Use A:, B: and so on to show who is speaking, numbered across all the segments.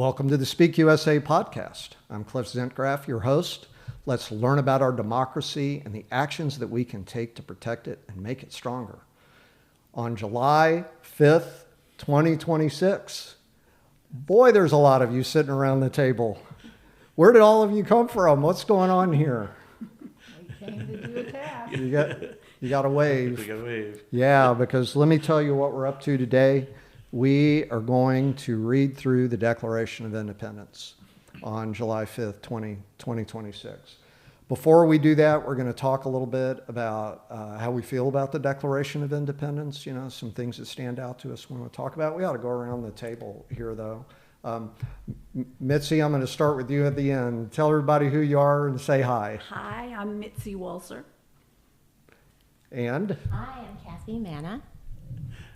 A: Welcome to the Speak USA podcast. I'm Cliff Zentgraf, your host. Let's learn about our democracy and the actions that we can take to protect it and make it stronger. On July 5th, 2026, boy, there's a lot of you sitting around the table. Where did all of you come from? What's going on here?
B: We came to do a task.
A: You got to wave.
C: We got to wave.
A: Yeah, because let me tell you what we're up to today. We are going to read through the Declaration of Independence on July 5th, 2026. Before we do that, we're going to talk a little bit about how we feel about the Declaration of Independence, some things that stand out to us when we talk about it. We ought to go around the table here, though. Mitzi, I'm going to start with you at the end. Tell everybody who you are and say hi.
B: Hi, I'm Mitzi Walser.
A: And?
D: I am Kathy Manna.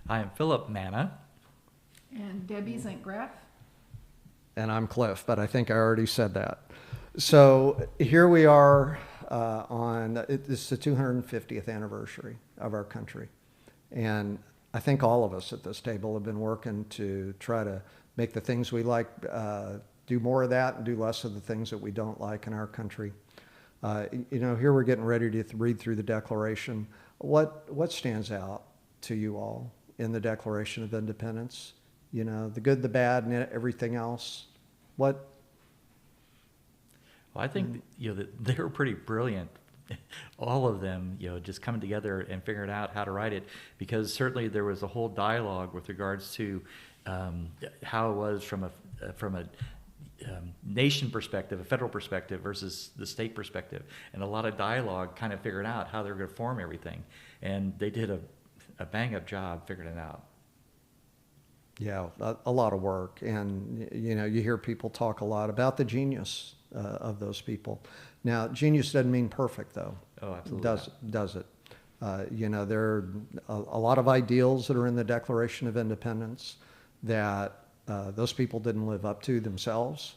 C: I am Philip Manna.
B: And Debbie Zentgraf.
A: And I'm Cliff, but I think I already said that. So here we are it's the 250th anniversary of our country. And I think all of us at this table have been working to try to make the things we like, do more of that and do less of the things that we don't like in our country. Here we're getting ready to read through the Declaration. What stands out to you all in the Declaration of Independence? The good, the bad, and everything else. What?
C: Well, I think that they were pretty brilliant, all of them. Just coming together and figuring out how to write it, because certainly there was a whole dialogue with regards to how it was from a nation perspective, a federal perspective versus the state perspective, and a lot of dialogue kind of figuring out how they're going to form everything, and they did a bang-up job figuring it out.
A: Yeah, a lot of work. And, you hear people talk a lot about the genius of those people. Now, genius doesn't mean perfect, though.
C: Oh, absolutely.
A: Does it? There are a lot of ideals that are in the Declaration of Independence that those people didn't live up to themselves,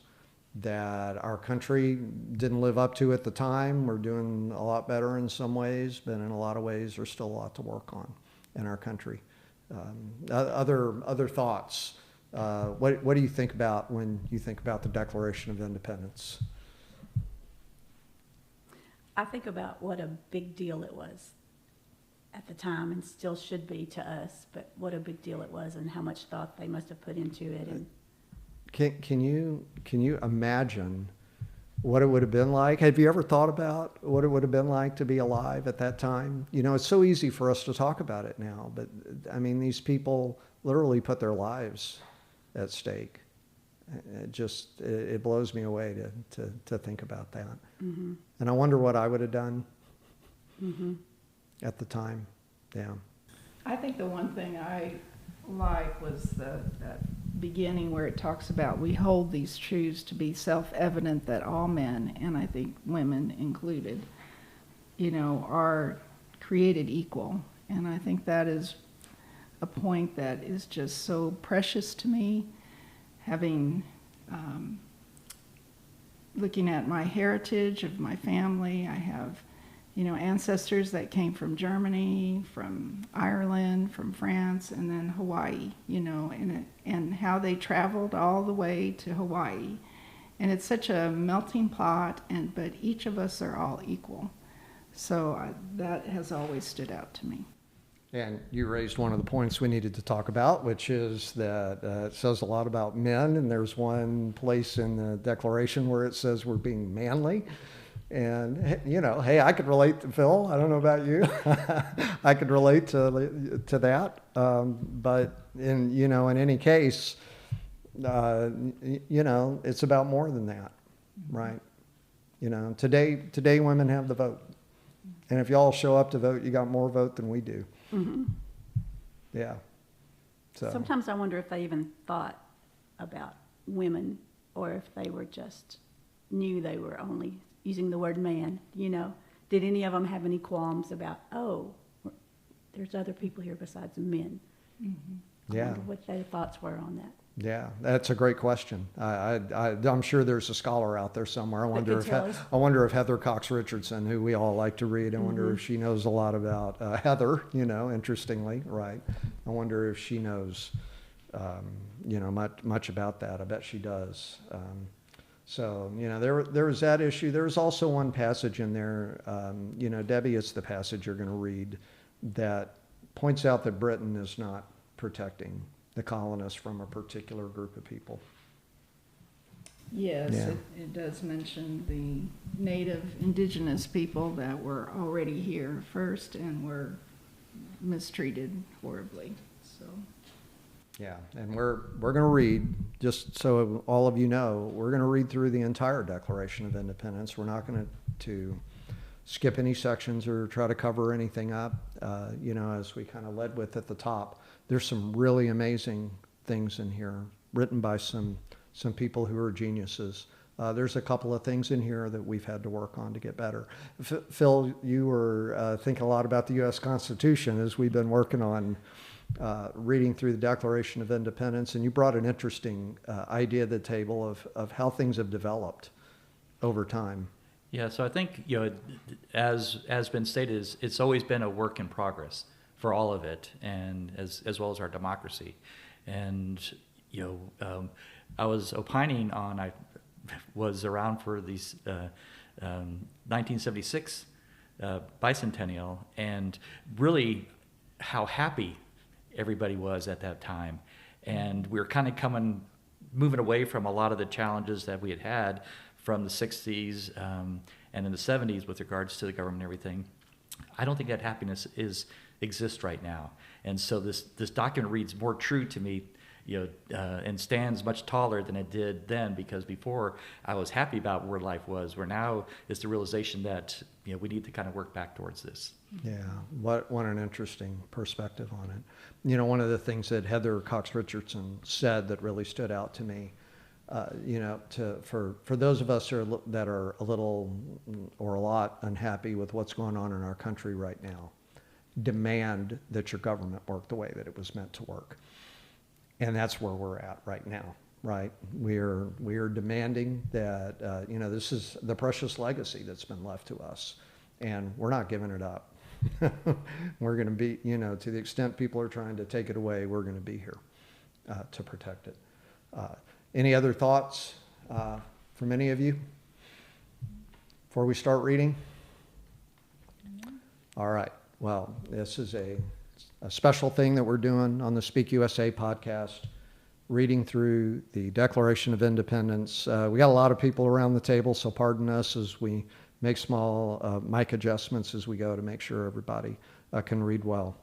A: that our country didn't live up to at the time. We're doing a lot better in some ways, but in a lot of ways, there's still a lot to work on in our country. Other thoughts? What do you think about when you think about the Declaration of Independence?
B: I think about what a big deal it was at the time, and still should be to us, but what a big deal it was and how much thought they must have put into it. And
A: Can you imagine what it would have been like? Have you ever thought about what it would have been like to be alive at that time? It's so easy for us to talk about it now, but I mean, these people literally put their lives at stake. It blows me away to think about that.
B: mm-hmm.
A: And I wonder what I would have done
B: Mm-hmm.
A: at the time. Yeah.
E: I think the one thing I like was that beginning where it talks about we hold these truths to be self-evident that all men, and I think women included, are created equal. And I think that is a point that is just so precious to me, having looking at my heritage of my family. I have ancestors that came from Germany, from Ireland, from France, and then Hawaii, and how they traveled all the way to Hawaii. And it's such a melting pot, but each of us are all equal. So that has always stood out to me.
A: And you raised one of the points we needed to talk about, which is that it says a lot about men, and there's one place in the Declaration where it says we're being manly. And, hey, I could relate to Phil. I don't know about you. I could relate to that. But in any case, it's about more than that, right? Today women have the vote. And if y'all show up to vote, you got more vote than we do.
B: Mm-hmm.
A: Yeah. So
B: Sometimes I wonder if they even thought about women, or if they were just knew they were only using the word man. Did any of them have any qualms about, there's other people here besides men?
E: Mm-hmm.
B: I
A: Yeah.
B: wonder what their thoughts were on that.
A: Yeah, that's a great question. I'm sure there's a scholar out there somewhere. I wonder if Heather Cox Richardson, who we all like to read, I wonder if she knows a lot about Heather. Interestingly, right? I wonder if she knows much about that. I bet she does. So, there was that issue. There was also one passage in there, Debbie, it's the passage you're going to read, that points out that Britain is not protecting the colonists from a particular group of people.
E: Yes,
A: Yeah.
E: it does mention the native indigenous people that were already here first and were mistreated horribly, so.
A: Yeah, and we're going to read, just so all of you know, we're going to read through the entire Declaration of Independence. We're not going to skip any sections or try to cover anything up. As we kind of led with at the top, there's some really amazing things in here written by some people who are geniuses. There's a couple of things in here that we've had to work on to get better. Phil, you were thinking a lot about the U.S. Constitution as we've been working on reading through the Declaration of Independence, and you brought an interesting idea to the table of how things have developed over time.
C: Yeah, so I think, as been stated, it's always been a work in progress for all of it, and as well as our democracy. And, I was opining on, I was around for these 1976 bicentennial, and really how happy everybody was at that time. And we were kind of moving away from a lot of the challenges that we had from the 60s and in the 70s with regards to the government and everything. I don't think that happiness exists right now. And so this document reads more true to me, and stands much taller than it did then, because before I was happy about where life was, where now is the realization that we need to kind of work back towards this.
A: Yeah, what an interesting perspective on it. One of the things that Heather Cox Richardson said that really stood out to me, for those of us that are a little or a lot unhappy with what's going on in our country right now, demand that your government work the way that it was meant to work. And that's where we're at right now, right? We are demanding that, this is the precious legacy that's been left to us, and we're not giving it up. We're going to be, to the extent people are trying to take it away, we're going to be here to protect it. Any other thoughts from any of you before we start reading? All right. Well, this is a special thing that we're doing on the Speak USA podcast, reading through the Declaration of Independence. We got a lot of people around the table, so pardon us as we make small mic adjustments as we go to make sure everybody can read well.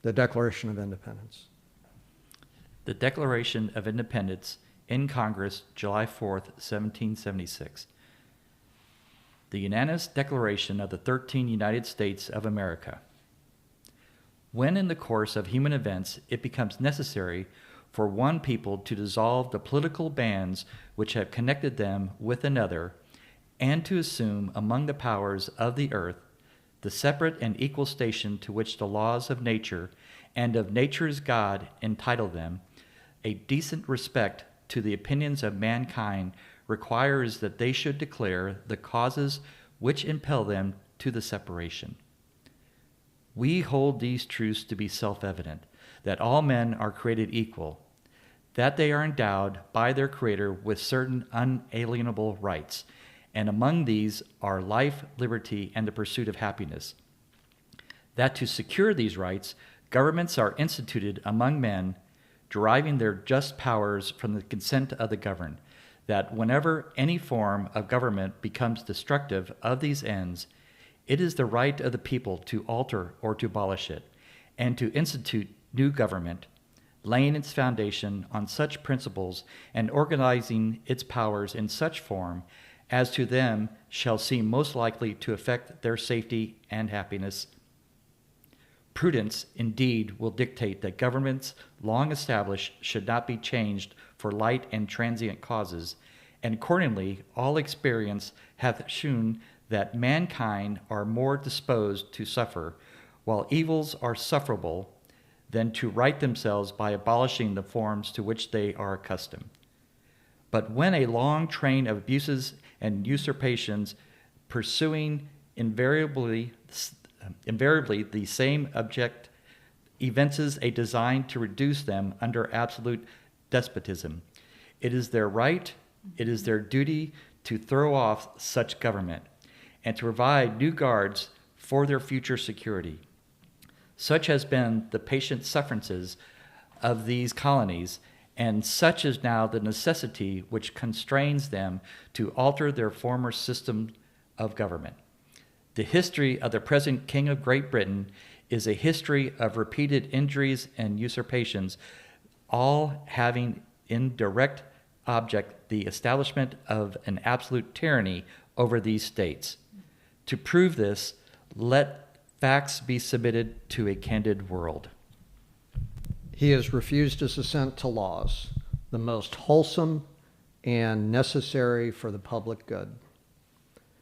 A: The Declaration of Independence.
C: The Declaration of Independence in Congress, July 4th, 1776. The unanimous declaration of the 13 United States of America. When in the course of human events it becomes necessary for one people to dissolve the political bands which have connected them with another, and to assume among the powers of the earth the separate and equal station to which the laws of nature and of nature's God entitle them, a decent respect to the opinions of mankind requires that they should declare the causes which impel them to the separation. We hold these truths to be self-evident, that all men are created equal, that they are endowed by their Creator with certain unalienable rights, and among these are life, liberty, and the pursuit of happiness. That to secure these rights, governments are instituted among men, deriving their just powers from the consent of the governed, that whenever any form of government becomes destructive of these ends, it is the right of the people to alter or to abolish it, and to institute new government, laying its foundation on such principles and organizing its powers in such form as to them shall seem most likely to affect their safety and happiness. Prudence, indeed, will dictate that governments long established should not be changed for light and transient causes, and accordingly all experience hath shewn that mankind are more disposed to suffer, while evils are sufferable, than to right themselves by abolishing the forms to which they are accustomed. But when a long train of abuses and usurpations, pursuing invariably the same object, evinces a design to reduce them under absolute despotism. It is their right, it is their duty to throw off such government and to provide new guards for their future security. Such has been the patient sufferances of these colonies, and such is now the necessity which constrains them to alter their former system of government. The history of the present King of Great Britain is a history of repeated injuries and usurpations, all having in direct object the establishment of an absolute tyranny over these states. To prove this, let facts be submitted to a candid world.
A: He has refused his assent to laws, the most wholesome and necessary for the public good.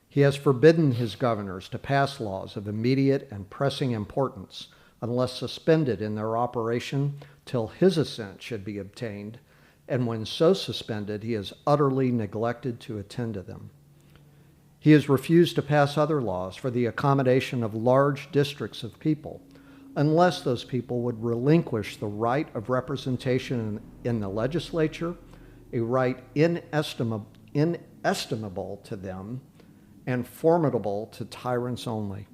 A: He has forbidden his governors to pass laws of immediate and pressing importance unless suspended in their operation till his assent should be obtained, and when so suspended, he has utterly neglected to attend to them. He has refused to pass other laws for the accommodation of large districts of people, unless those people would relinquish the right of representation in the legislature, a right inestimable to them and formidable to tyrants only.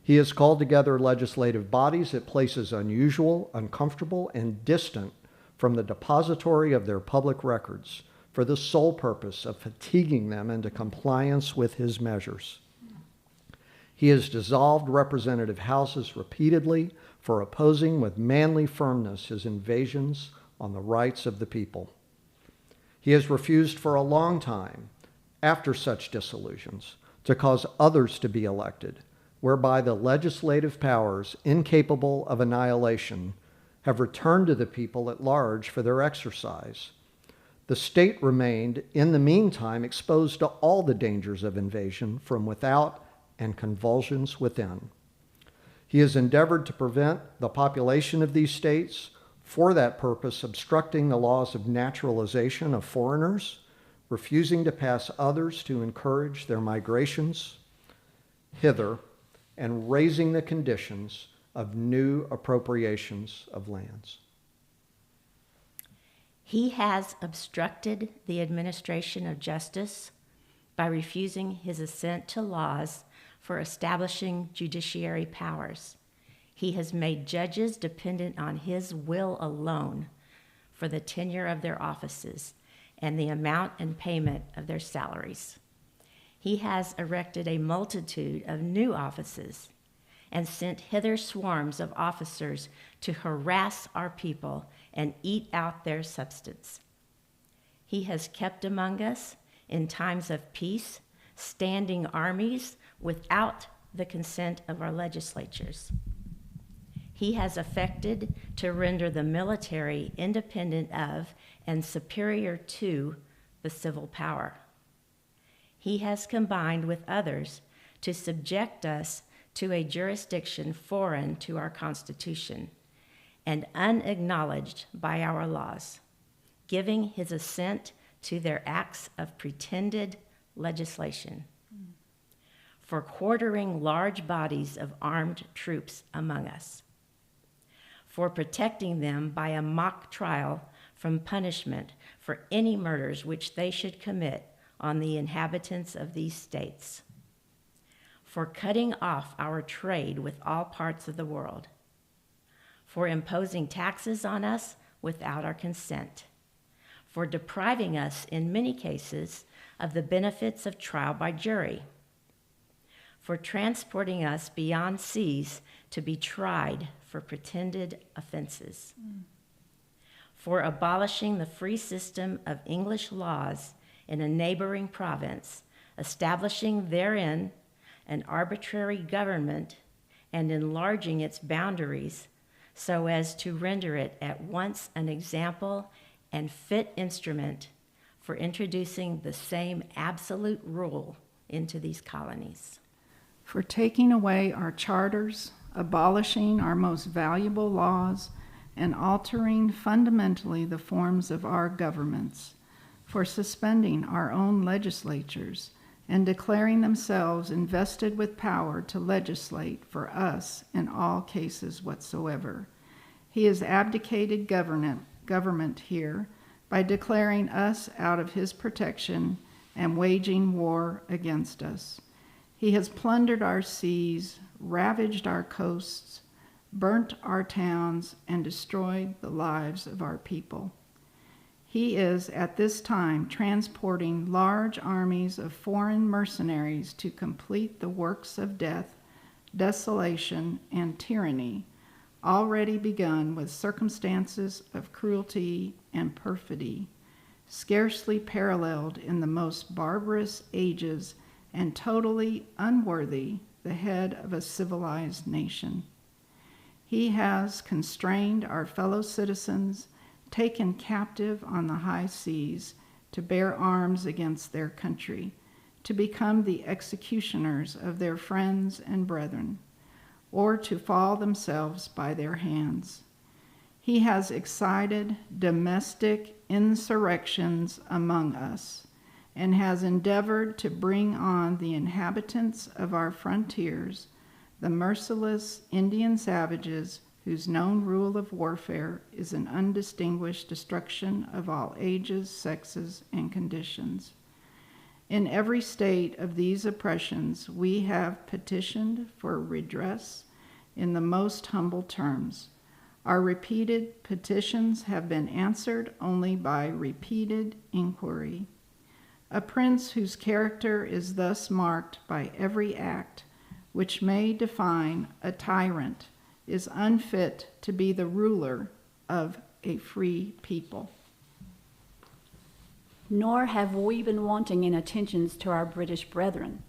A: He has called together legislative bodies at places unusual, uncomfortable, and distant from the depository of their public records for the sole purpose of fatiguing them into compliance with his measures. He has dissolved representative houses repeatedly for opposing with manly firmness his invasions on the rights of the people. He has refused for a long time, after such dissolutions, to cause others to be elected, whereby the legislative powers, incapable of annihilation, have returned to the people at large for their exercise. The state remained, in the meantime, exposed to all the dangers of invasion from without and convulsions within. He has endeavored to prevent the population of these states, for that purpose obstructing the laws of naturalization of foreigners, refusing to pass others to encourage their migrations hither, and raising the conditions of new appropriations of lands.
D: He has obstructed the administration of justice by refusing his assent to laws for establishing judiciary powers. He has made judges dependent on his will alone for the tenure of their offices and the amount and payment of their salaries. He has erected a multitude of new offices and sent hither swarms of officers to harass our people and eat out their substance. He has kept among us, in times of peace, standing armies without the consent of our legislatures. He has affected to render the military independent of and superior to the civil power. He has combined with others to subject us to a jurisdiction foreign to our Constitution and unacknowledged by our laws, giving his assent to their acts of pretended legislation, for quartering large bodies of armed troops among us, for protecting them by a mock trial from punishment for any murders which they should commit on the inhabitants of these states, for cutting off our trade with all parts of the world, for imposing taxes on us without our consent, for depriving us in many cases of the benefits of trial by jury, for transporting us beyond seas to be tried for pretended offenses, for abolishing the free system of English laws in a neighboring province, establishing therein an arbitrary government and enlarging its boundaries so as to render it at once an example and fit instrument for introducing the same absolute rule into these colonies.
E: For taking away our charters, abolishing our most valuable laws, and altering fundamentally the forms of our governments, for suspending our own legislatures and declaring themselves invested with power to legislate for us in all cases whatsoever. He has abdicated government here by declaring us out of his protection and waging war against us. He has plundered our seas, ravaged our coasts, burnt our towns, and destroyed the lives of our people. He is at this time transporting large armies of foreign mercenaries to complete the works of death, desolation, and tyranny, already begun with circumstances of cruelty and perfidy, scarcely paralleled in the most barbarous ages and totally unworthy the head of a civilized nation. He has constrained our fellow citizens, taken captive on the high seas, to bear arms against their country, to become the executioners of their friends and brethren, or to fall themselves by their hands. He has excited domestic insurrections among us, and has endeavored to bring on the inhabitants of our frontiers, the merciless Indian savages whose known rule of warfare is an undistinguished destruction of all ages, sexes, and conditions. In every state of these oppressions, we have petitioned for redress in the most humble terms. Our repeated petitions have been answered only by repeated inquiry. A prince whose character is thus marked by every act which may define a tyrant is unfit to be the ruler of a free people.
B: Nor have we been wanting in attentions to our British brethren.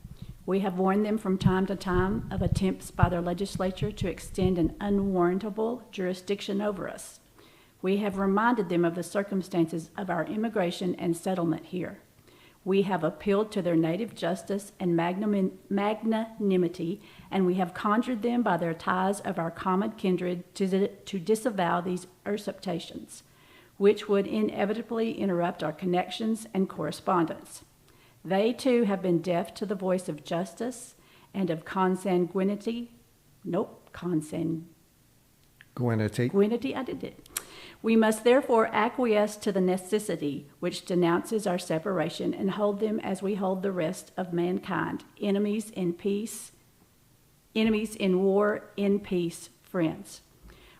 B: We have warned them from time to time of attempts by their legislature to extend an unwarrantable jurisdiction over us. We have reminded them of the circumstances of our immigration and settlement here. We have appealed to their native justice and magnanimity, and we have conjured them by their ties of our common kindred to disavow these usurpations, which would inevitably interrupt our connections and correspondence. They too have been deaf to the voice of justice and of consanguinity. Consanguinity, I did it. We must therefore acquiesce to the necessity which denounces our separation and hold them as we hold the rest of mankind, enemies in peace, enemies in war, in peace, friends.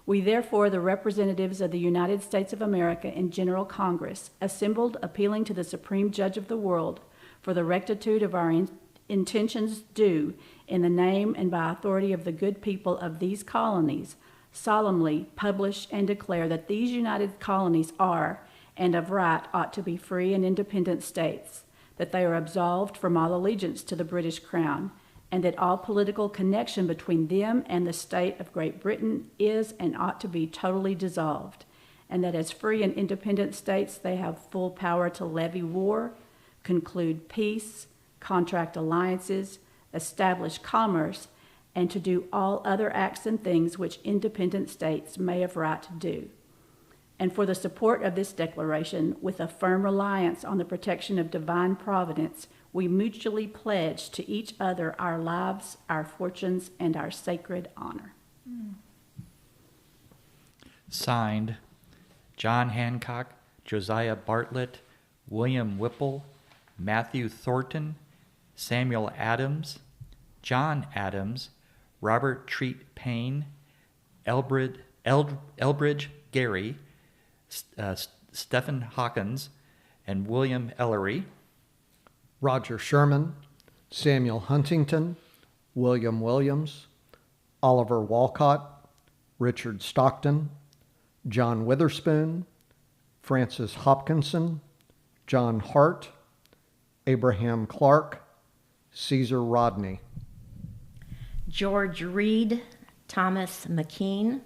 B: We therefore, the representatives of the United States of America in General Congress, assembled appealing to the Supreme Judge of the world for the rectitude of our intentions due in the name and by authority of the good people of these colonies, solemnly publish and declare that these united colonies are, and of right ought to be free and independent states, that they are absolved from all allegiance to the British Crown, and that all political connection between them and the state of Great Britain is and ought to be totally dissolved, and that as free and independent states they have full power to levy war, conclude peace, contract alliances, establish commerce, and to do all other acts and things which independent states may have right to do. And for the support of this declaration, with a firm reliance on the protection of divine providence, we mutually pledge to each other our lives, our fortunes, and our sacred honor.
C: Signed, John Hancock, Josiah Bartlett, William Whipple, Matthew Thornton, Samuel Adams, John Adams, Robert Treat Payne, Elbridge Gary, Stephen Hawkins, and William Ellery.
A: Roger Sherman, Samuel Huntington, William Williams, Oliver Walcott, Richard Stockton, John Witherspoon, Francis Hopkinson, John Hart, Abraham Clark, Caesar Rodney.
D: George Reed, Thomas McKean,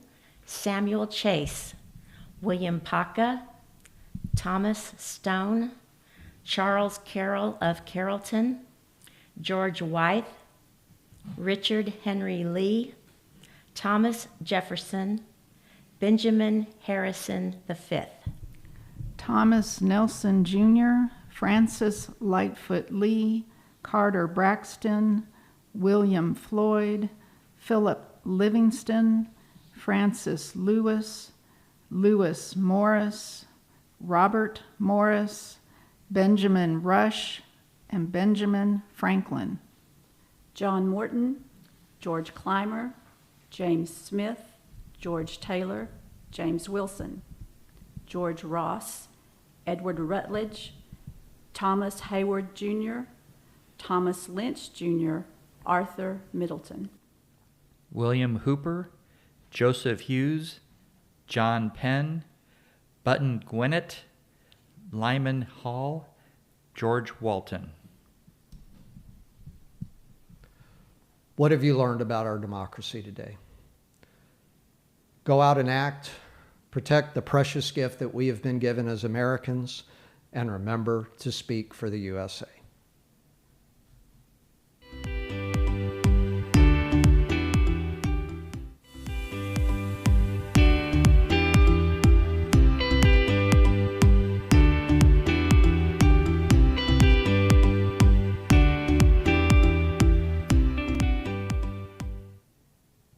D: Samuel Chase, William Paca, Thomas Stone, Charles Carroll of Carrollton, George Wythe, Richard Henry Lee, Thomas Jefferson, Benjamin Harrison V.
E: Thomas Nelson Jr., Francis Lightfoot Lee, Carter Braxton, William Floyd, Philip Livingston, Francis Lewis, Lewis Morris, Robert Morris, Benjamin Rush, and Benjamin Franklin.
B: John Morton, George Clymer, James Smith, George Taylor, James Wilson, George Ross, Edward Rutledge, Thomas Hayward Jr., Thomas Lynch Jr., Arthur Middleton.
C: William Hooper, Joseph Hughes, John Penn, Button Gwinnett, Lyman Hall, George Walton.
A: What have you learned about our democracy today? Go out and act, protect the precious gift that we have been given as Americans, and remember to speak for the USA.